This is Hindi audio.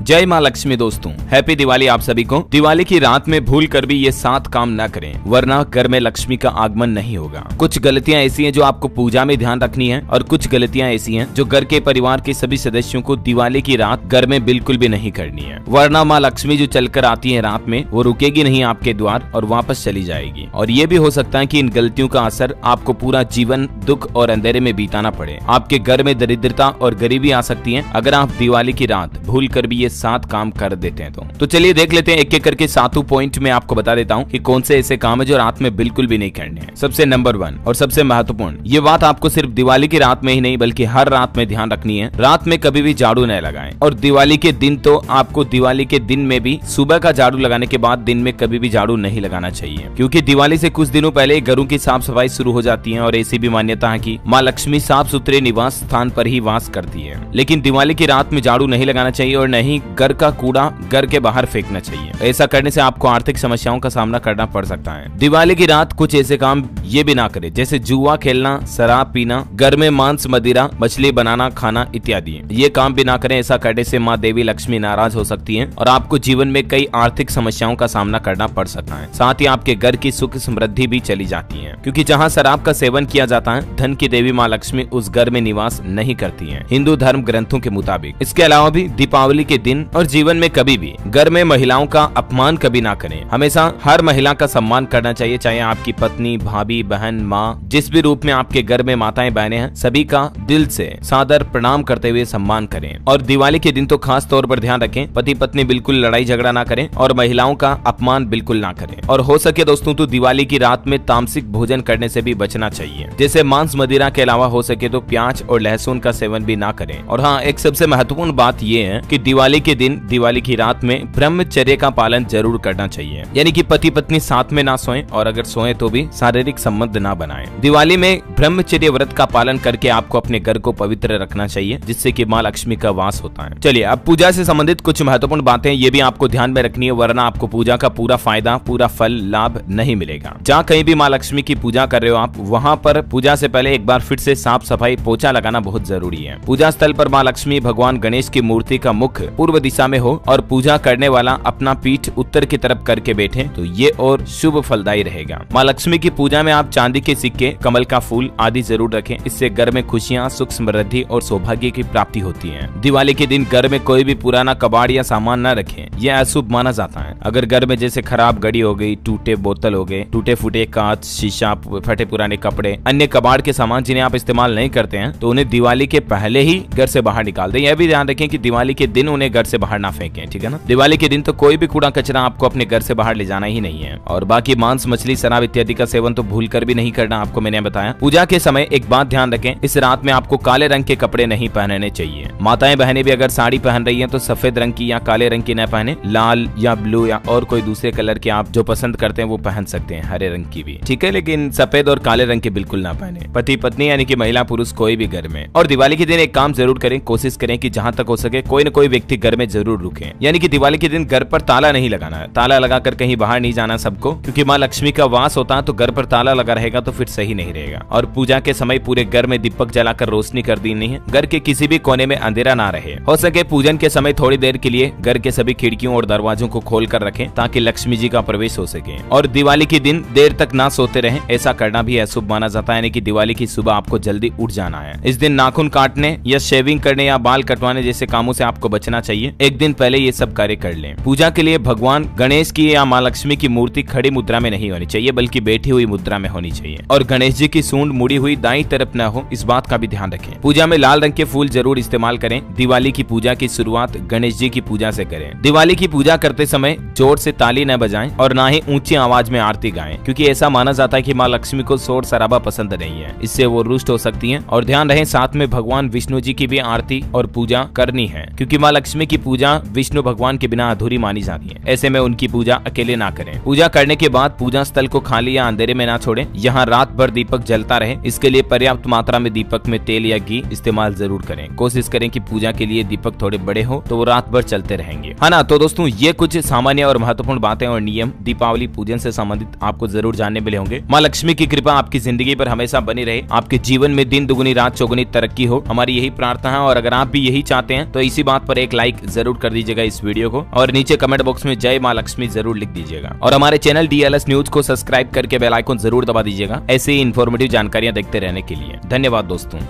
जय माँ लक्ष्मी दोस्तों, हैप्पी दिवाली आप सभी को। दिवाली की रात में भूल कर भी ये 7 काम न करें, वरना घर में लक्ष्मी का आगमन नहीं होगा। कुछ गलतियां ऐसी हैं जो आपको पूजा में ध्यान रखनी है, और कुछ गलतियां ऐसी हैं जो घर के परिवार के सभी सदस्यों को दिवाली की रात घर में बिल्कुल भी नहीं करनी है, वरना माँ लक्ष्मी जो चलकर आती है रात में, वो रुकेगी नहीं आपके द्वार और वापस चली जाएगी। और ये भी हो सकता है कि इन गलतियों का असर आपको पूरा जीवन दुख और अंधेरे में बिताना पड़े। आपके घर में दरिद्रता और गरीबी आ सकती है अगर आप दिवाली की रात भूल कर भी ये 7 काम कर देते हैं। तो चलिए देख लेते हैं एक एक करके 7 पॉइंट में आपको बता देता हूँ कि कौन से ऐसे काम है जो रात में बिल्कुल भी नहीं करने हैं। सबसे नंबर 1 और सबसे महत्वपूर्ण, ये बात आपको सिर्फ दिवाली की रात में ही नहीं बल्कि हर रात में ध्यान रखनी है। रात में कभी भी झाड़ू न लगाएं, और दिवाली के दिन तो आपको दिवाली के दिन में भी सुबह का झाड़ू लगाने के बाद दिन में कभी भी झाड़ू नहीं लगाना चाहिए, क्योंकि दिवाली से कुछ दिनों पहले घरों की साफ सफाई शुरू हो जाती है। और ऐसी भी मान्यता है कि माँ लक्ष्मी साफ सुथरे निवास स्थान पर ही वास करती है। लेकिन दिवाली की रात में झाड़ू नहीं लगाना चाहिए और न ही घर का कूड़ा घर के बाहर फेंकना चाहिए। ऐसा करने से आपको आर्थिक समस्याओं का सामना करना पड़ सकता है। दिवाली की रात कुछ ऐसे काम ये भी ना करें, जैसे जुआ खेलना, शराब पीना, घर में मांस मदिरा मछली बनाना खाना इत्यादि। ये काम भी ना करें। ऐसा करने से माँ देवी लक्ष्मी नाराज हो सकती है और आपको जीवन में कई आर्थिक समस्याओं का सामना करना पड़ सकता है। साथ ही आपके घर की सुख समृद्धि भी चली जाती है, क्योंकि जहाँ शराब का सेवन किया जाता है, धन की देवी माँ लक्ष्मी उस घर में निवास नहीं करती है, हिंदू धर्म ग्रंथों के मुताबिक। इसके अलावा भी दीपावली के दिन और जीवन में कभी भी घर में महिलाओं का अपमान कभी ना करें। हमेशा हर महिला का सम्मान करना चाहिए, चाहे आपकी पत्नी, भाभी, बहन, माँ, जिस भी रूप में आपके घर में माताएं बहनें हैं, सभी का दिल से सादर प्रणाम करते हुए सम्मान करें। और दिवाली के दिन तो खास तौर पर ध्यान रखें, पति पत्नी बिल्कुल लड़ाई झगड़ा ना करें और महिलाओं का अपमान बिल्कुल ना करें। और हो सके दोस्तों तो दिवाली की रात में तामसिक भोजन करने से भी बचना चाहिए, जैसे मांस मदिरा के अलावा हो सके तो प्याज और लहसुन का सेवन भी ना करें। और हाँ, एक सबसे महत्वपूर्ण बात ये है कि दिवाली के दिन दिवाली की रात में ब्रह्मचर्य का पालन जरूर करना चाहिए, यानी कि पति पत्नी साथ में ना सोएं और अगर सोएं तो भी शारीरिक संबंध ना बनाएं। दिवाली में ब्रह्मचर्य व्रत का पालन करके आपको अपने घर को पवित्र रखना चाहिए, जिससे कि माँ लक्ष्मी का वास होता है। चलिए अब पूजा से संबंधित कुछ महत्वपूर्ण बातें ये भी आपको ध्यान में रखनी है, वरना आपको पूजा का पूरा फायदा पूरा फल लाभ नहीं मिलेगा। जहाँ कहीं भी माँ लक्ष्मी की पूजा कर रहे हो आप, वहाँ पर पूजा से पहले एक बार फिर से साफ सफाई पोछा लगाना बहुत जरूरी है। पूजा स्थल पर माँ लक्ष्मी भगवान गणेश की मूर्ति का मुख पूर्व दिशा में हो और पूजा करने वाला अपना पीठ उत्तर की तरफ करके बैठे तो ये और शुभ फलदायी रहेगा। माँ लक्ष्मी की पूजा में आप चांदी के सिक्के, कमल का फूल आदि जरूर रखें। इससे घर में खुशियाँ, सुख समृद्धि और सौभाग्य की प्राप्ति होती है। दिवाली के दिन घर में कोई भी पुराना कबाड़ या सामान न रखें, यह अशुभ माना जाता है। अगर घर में जैसे खराब घड़ी हो गई, टूटे बोतल हो गए, टूटे फूटे कांच, शीशा, फटे पुराने कपड़े, अन्य कबाड़ के सामान जिन्हें आप इस्तेमाल नहीं करते हैं, तो उन्हें दिवाली के पहले ही घर से बाहर निकाल दें। यह भी ध्यान रखें कि दिवाली के दिन उन्हें घर से बाहर ना फेंकें, ठीक है ना। दिवाली के दिन तो कोई भी कूड़ा कचरा आपको अपने घर से बाहर ले जाना ही नहीं है। और बाकी मांस मछली शराब इत्यादि का सेवन तो भूल कर भी नहीं करना, आपको मैंने बताया। पूजा के समय एक बात ध्यान रखें, इस रात में आपको काले रंग के कपड़े नहीं पहनने चाहिए। माताएं बहनें भी अगर साड़ी पहन रही हैं तो सफेद रंग की या काले रंग की न पहने, लाल या ब्लू या और कोई दूसरे कलर के आप जो पसंद करते हैं वो पहन सकते हैं, हरे रंग की भी, ठीक है, लेकिन सफेद और काले रंग के बिल्कुल ना पहने। पति पत्नी यानी कि महिला पुरुष कोई भी घर में। और दिवाली के दिन एक काम जरूर करें, कोशिश करें कि जहां तक हो सके कोई न कोई व्यक्ति घर में जरूर रुके, यानी कि दिवाली के दिन घर पर ताला नहीं लगाना है। ताला लगाकर कहीं बाहर नहीं जाना सबको, क्योंकि माँ लक्ष्मी का वास होता है, तो घर पर ताला लगा रहेगा तो फिर सही नहीं रहेगा। और पूजा के समय पूरे घर में दीपक जलाकर रोशनी कर देनी है, घर के किसी भी कोने में अंधेरा ना रहे। हो सके पूजन के समय थोड़ी देर के लिए घर के सभी खिड़कियों और दरवाजों को खोल कर रखें, ताकि लक्ष्मी जी का प्रवेश हो सके। और दिवाली के दिन देर तक ना सोते रहें, ऐसा करना भी अशुभ माना जाता है, यानी कि दिवाली की सुबह आपको जल्दी उठ जाना है। इस दिन नाखून काटने या शेविंग करने या बाल कटवाने जैसे कामों से आपको बचना चाहिए। एक दिन पहले ये सब कार्य कर लें। पूजा के लिए भगवान गणेश की या माँ लक्ष्मी की मूर्ति खड़ी मुद्रा में नहीं होनी चाहिए, बल्कि बैठी हुई मुद्रा में होनी चाहिए। और गणेश जी की सूंड मुड़ी हुई दाईं तरफ न हो, इस बात का भी ध्यान रखें। पूजा में लाल रंग के फूल जरूर इस्तेमाल करें। दिवाली की पूजा की शुरुआत गणेश जी की पूजा से करें। दिवाली की पूजा करते समय जोर से ताली न बजाएं और ना ही ऊंची आवाज में आरती गाएं, क्योंकि ऐसा माना जाता है कि माँ लक्ष्मी को शोर शराबा पसंद नहीं है, इससे वो रुष्ट हो सकती हैं। और ध्यान रहे साथ में भगवान विष्णु जी की भी आरती और पूजा करनी है, क्योंकि माँ लक्ष्मी की पूजा विष्णु भगवान के बिना अधूरी मानी जाती है। ऐसे में उनकी पूजा अकेले ना करें। पूजा करने के बाद पूजा स्थल को खाली या अंधेरे में ना छोड़ें, यहाँ रात भर दीपक जलता रहे। इसके लिए पर्याप्त मात्रा में दीपक में तेल या घी इस्तेमाल जरूर करें। कोशिश करें कि पूजा के लिए दीपक थोड़े बड़े हो तो वो रात भर चलते रहेंगे, है ना। तो दोस्तों ये कुछ सामान्य और महत्वपूर्ण बातें और नियम दीपावली पूजन से संबंधित आपको जरूर जानने मिले होंगे। माँ लक्ष्मी की कृपा आपकी जिंदगी पर हमेशा बनी रहे, आपके जीवन में दिन दुगुनी रात चौगुनी तरक्की हो, हमारी यही प्रार्थना है। और अगर आप भी यही चाहते हैं तो इसी बात पर एक लाइक लाइक जरूर कर दीजिएगा इस वीडियो को, और नीचे कमेंट बॉक्स में जय मां लक्ष्मी जरूर लिख दीजिएगा, और हमारे चैनल DLS न्यूज को सब्सक्राइब करके बेल आइकन जरूर दबा दीजिएगा ऐसे ही इन्फॉर्मेटिव जानकारियां देखते रहने के लिए। धन्यवाद दोस्तों।